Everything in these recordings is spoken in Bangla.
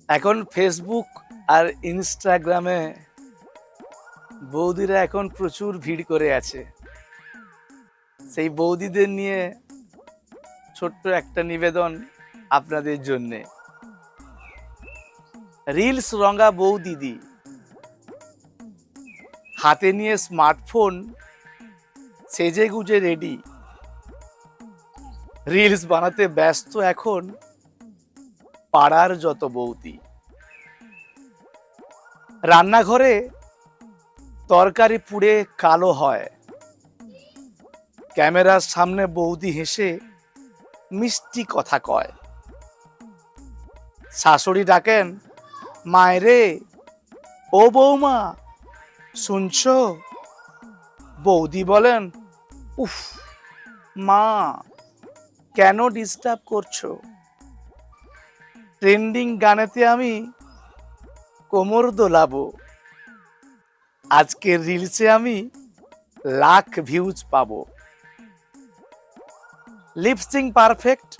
এখন ফেসবুক আর ইনস্টাগ্রামে বৌদিরা এখন প্রচুর ভিড় করে আছে। সেই বৌদিদের নিয়ে ছোট্ট একটা নিবেদন আপনাদের জন্যে। রিলস রঙা বৌদিদি হাতে নিয়ে স্মার্টফোন, সেজে গুজে রেডি, রিলস বানাতে ব্যস্ত এখন পাড়ার যত বৌদি। রান্নাঘরে তরকারি পুড়ে কালো হয়, ক্যামেরার সামনে বৌদি হেসে মিষ্টি কথা কয়। শাশুড়ি ডাকেন, মায়রে ও বৌমা শুনছো? বৌদি বলেন, উফ মা কেন ডিস্টার্ব করছো? ট্রেন্ডিং গানেতে আমি কোমর দোলাবো, আজকের রিলসে আমি লাখ ভিউজ পাবো। লিপসিং পারফেক্ট,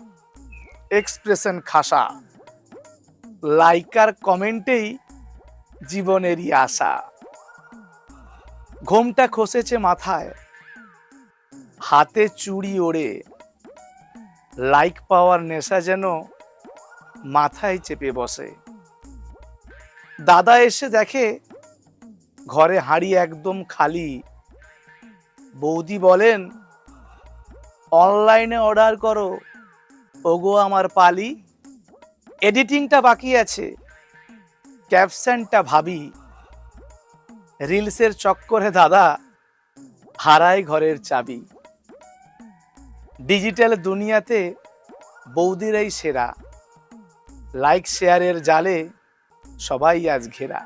এক্সপ্রেশন খাসা, লাইকার কমেন্টেই জীবনেরই আশা। ঘোমটা খসেছে মাথায়, হাতে চুড়ি ওড়ে, লাইক পাওয়ার নেশা যেন মাথায় চেপে বসে। দাদা এসে দেখে ঘরে হাঁড়ি একদম খালি। বৌদি বলেন, অনলাইনে অর্ডার করো ওগো আমার পালি। এডিটিংটা বাকি আছে, ক্যাপশনটা ভাবি। রিলসের চক্করে দাদা হারায় ঘরের চাবি। ডিজিটাল দুনিয়াতে বৌদিরাই সেরা, লাইক শেয়ারের জালে সবাই আজ ঘেরা।